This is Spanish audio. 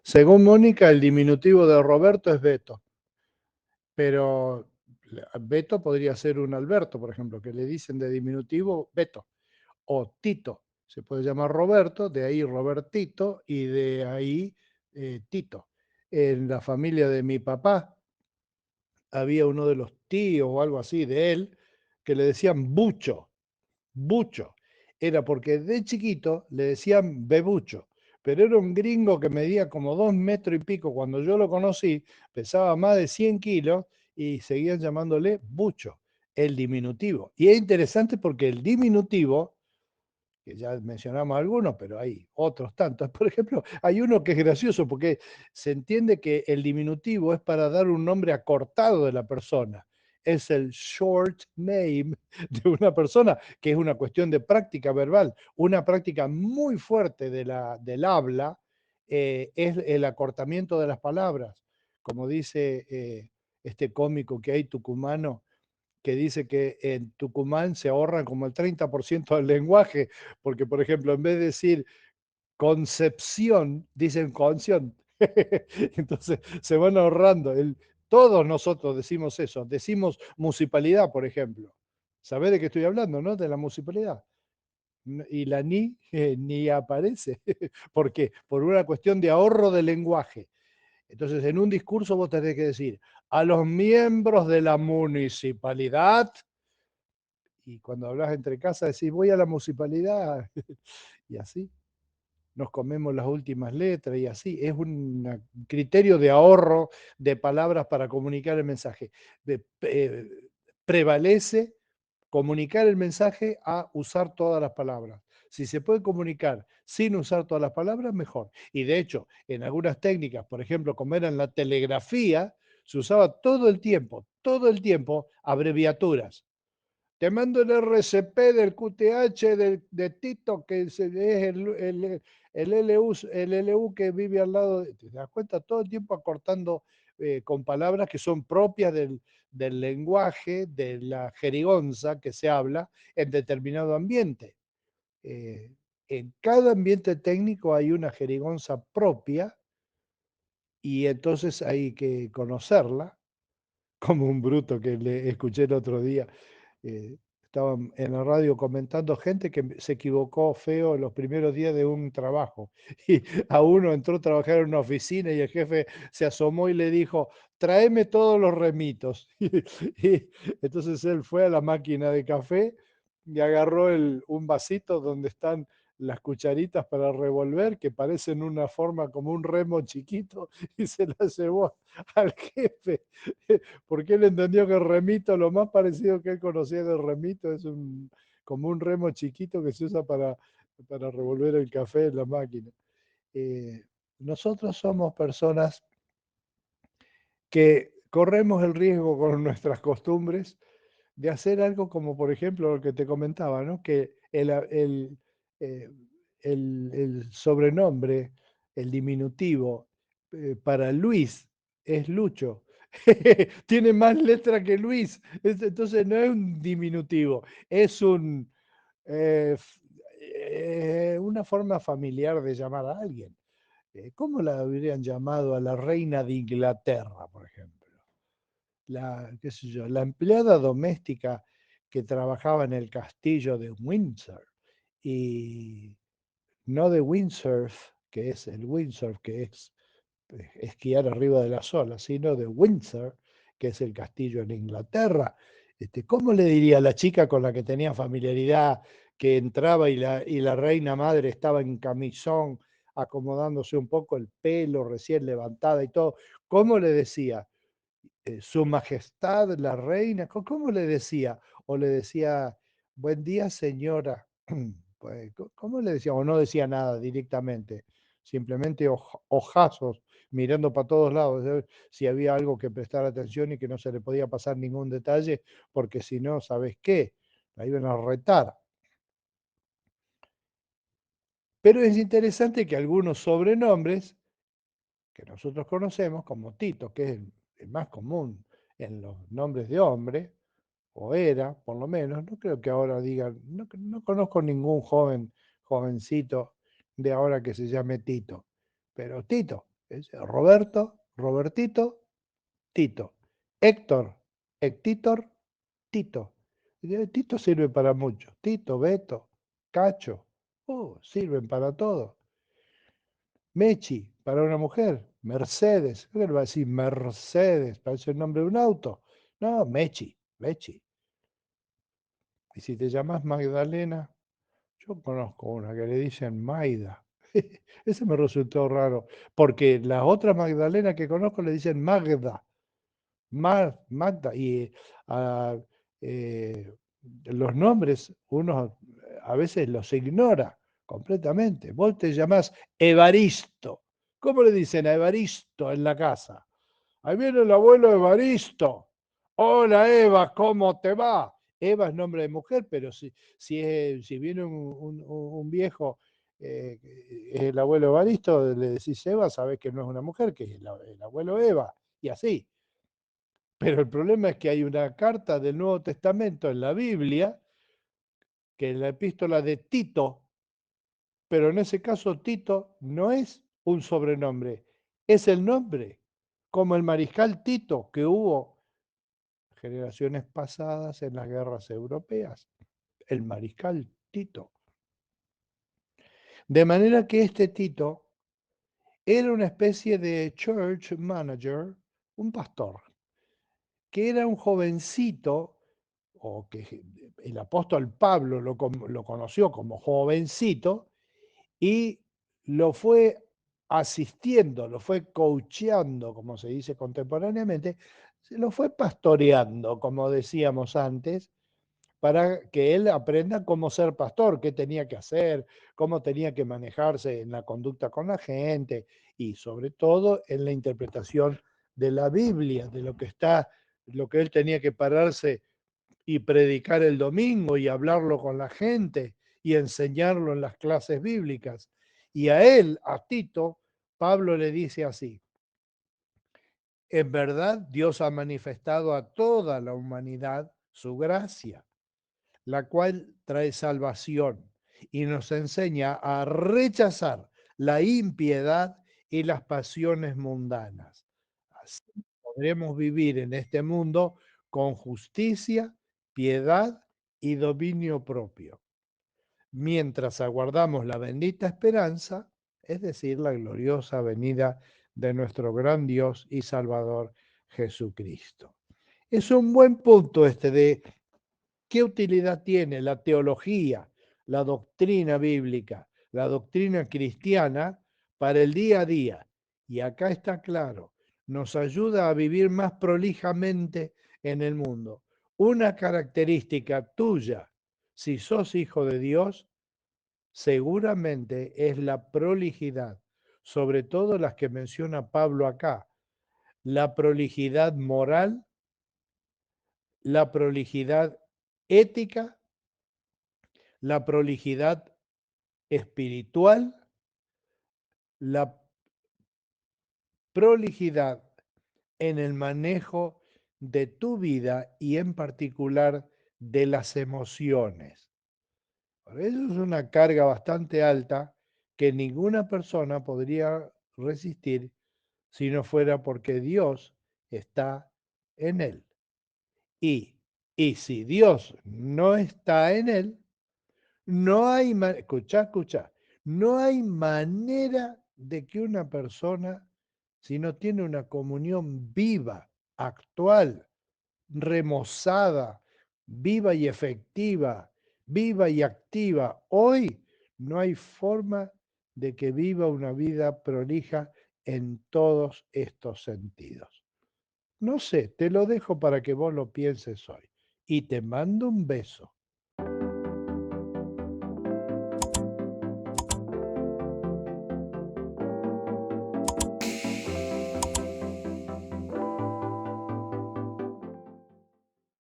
Según Mónica, el diminutivo de Roberto es Beto, pero Beto podría ser un Alberto, por ejemplo, que le dicen de diminutivo Beto, o Tito. Se puede llamar Roberto, de ahí Robertito y de ahí Tito. En la familia de mi papá había uno de los tíos o algo así de él que le decían Bucho. Bucho. Era porque de chiquito le decían Bebucho, pero era un gringo que medía como 2 metros y pico. Cuando yo lo conocí, pesaba más de 100 kilos y seguían llamándole Bucho, el diminutivo. Y es interesante porque el diminutivo, que ya mencionamos algunos, pero hay otros tantos. Por ejemplo, hay uno que es gracioso porque se entiende que el diminutivo es para dar un nombre acortado de la persona. Es el short name de una persona, que es una cuestión de práctica verbal. Una práctica muy fuerte del habla es el acortamiento de las palabras. Como dice este cómico que hay tucumano, que dice que en Tucumán se ahorran como el 30% del lenguaje, porque por ejemplo, en vez de decir concepción, dicen conción. Entonces se van ahorrando. Todos nosotros decimos eso, decimos municipalidad, por ejemplo. ¿Sabés de qué estoy hablando, no? De la municipalidad. Y la ni aparece. ¿Por qué? Por una cuestión de ahorro de lenguaje. Entonces, en un discurso vos tenés que decir, a los miembros de la municipalidad, y cuando hablas entre casas decís, voy a la municipalidad, y así nos comemos las últimas letras, y así es un criterio de ahorro de palabras para comunicar el mensaje. Prevalece comunicar el mensaje a usar todas las palabras. Si se puede comunicar sin usar todas las palabras, mejor. Y de hecho, en algunas técnicas, por ejemplo, como era en la telegrafía, se usaba todo el tiempo, abreviaturas. Te mando el RCP del QTH de Tito, que es el LU que vive al lado. ¿Te das cuenta? Todo el tiempo acortando con palabras que son propias del lenguaje, de la jerigonza que se habla en determinado ambiente. Eh, en cada ambiente técnico hay una jerigonza propia y entonces hay que conocerla, como un bruto que le escuché el otro día. Estaban en la radio comentando gente que se equivocó feo en los primeros días de un trabajo. Y a uno entró a trabajar en una oficina y el jefe se asomó y le dijo, tráeme todos los remitos. Y entonces él fue a la máquina de café y agarró un vasito donde están las cucharitas para revolver, que parecen una forma como un remo chiquito, y se las llevó al jefe, porque él entendió que el remito, lo más parecido que él conocía del remito, es como un remo chiquito que se usa para revolver el café en la máquina. Eh, Nosotros somos personas que corremos el riesgo con nuestras costumbres de hacer algo como, por ejemplo, lo que te comentaba, ¿no? Que eh, el sobrenombre, el diminutivo para Luis es Lucho. Tiene más letra que Luis. Entonces no es un diminutivo, es una forma familiar de llamar a alguien. ¿Cómo la habrían llamado a la reina de Inglaterra, por ejemplo? Qué sé yo, la empleada doméstica que trabajaba en el castillo de Windsor y no de windsurf, que es el windsurf, que es esquiar arriba de las olas, sino de Windsor, que es el castillo en Inglaterra. ¿Cómo le diría a la chica con la que tenía familiaridad, que entraba y la reina madre estaba en camisón, acomodándose un poco el pelo recién levantada y todo? ¿Cómo le decía? Su Majestad la Reina, ¿cómo le decía? O le decía, buen día señora. Pues, ¿cómo le decía? O no decía nada directamente, simplemente ojazos mirando para todos lados, si había algo que prestar atención y que no se le podía pasar ningún detalle, porque si no, ¿sabes qué? La iban a retar. Pero es interesante que algunos sobrenombres que nosotros conocemos, como Tito, que es el más común en los nombres de hombre, o era, por lo menos, no creo que ahora digan, no conozco ningún jovencito de ahora que se llame Tito, pero Tito. Roberto, Robertito, Tito. Héctor, Héctor, Tito. Tito sirve para mucho. Tito, Beto, Cacho, sirven para todo. Mechi, para una mujer. Mercedes, ¿qué le va a decir Mercedes? Parece el nombre de un auto. No, Mechi, Mechi. Y si te llamas Magdalena, yo conozco una que le dicen Maida. Ese me resultó raro, porque las otras Magdalenas que conozco le dicen Magda. Magda. Y ah, eh, los nombres uno a veces los ignora completamente. Vos te llamás Evaristo. ¿Cómo le dicen a Evaristo en la casa? Ahí viene el abuelo Evaristo. Hola Eva, ¿cómo te va? Eva es nombre de mujer, pero si viene un viejo, es el abuelo Evaristo, le decís Eva, sabés que no es una mujer, que es el abuelo Eva, y así. Pero el problema es que hay una carta del Nuevo Testamento en la Biblia, que es la epístola de Tito, pero en ese caso Tito no es un sobrenombre, es el nombre, como el mariscal Tito que hubo generaciones pasadas en las guerras europeas, el mariscal Tito. De manera que este Tito era una especie de church manager, un pastor, que era un jovencito, o que el apóstol Pablo lo conoció como jovencito y lo fue asistiendo, lo fue coacheando, como se dice contemporáneamente, se lo fue pastoreando, como decíamos antes, para que él aprenda cómo ser pastor, qué tenía que hacer, cómo tenía que manejarse en la conducta con la gente y sobre todo en la interpretación de la Biblia, de lo que él tenía que pararse y predicar el domingo y hablarlo con la gente y enseñarlo en las clases bíblicas. Y a él, a Tito, Pablo le dice así: en verdad Dios ha manifestado a toda la humanidad su gracia, la cual trae salvación y nos enseña a rechazar la impiedad y las pasiones mundanas. Así podremos vivir en este mundo con justicia, piedad y dominio propio, mientras aguardamos la bendita esperanza, es decir, la gloriosa venida de nuestro gran Dios y Salvador Jesucristo. Es un buen punto este de ¿qué utilidad tiene la teología, la doctrina bíblica, la doctrina cristiana para el día a día? Y acá está claro, nos ayuda a vivir más prolijamente en el mundo. Una característica tuya, si sos hijo de Dios, seguramente es la prolijidad, sobre todo las que menciona Pablo acá, la prolijidad moral, la prolijidad ética, la prolijidad espiritual, la prolijidad en el manejo de tu vida y en particular de las emociones. Eso es una carga bastante alta que ninguna persona podría resistir si no fuera porque Dios está en él. Y, y si Dios no está en él, no hay, escucha, no hay manera de que una persona, si no tiene una comunión viva, actual, remozada, viva y efectiva, viva y activa, hoy no hay forma de que viva una vida prolija en todos estos sentidos. No sé, te lo dejo para que vos lo pienses hoy. Y te mando un beso.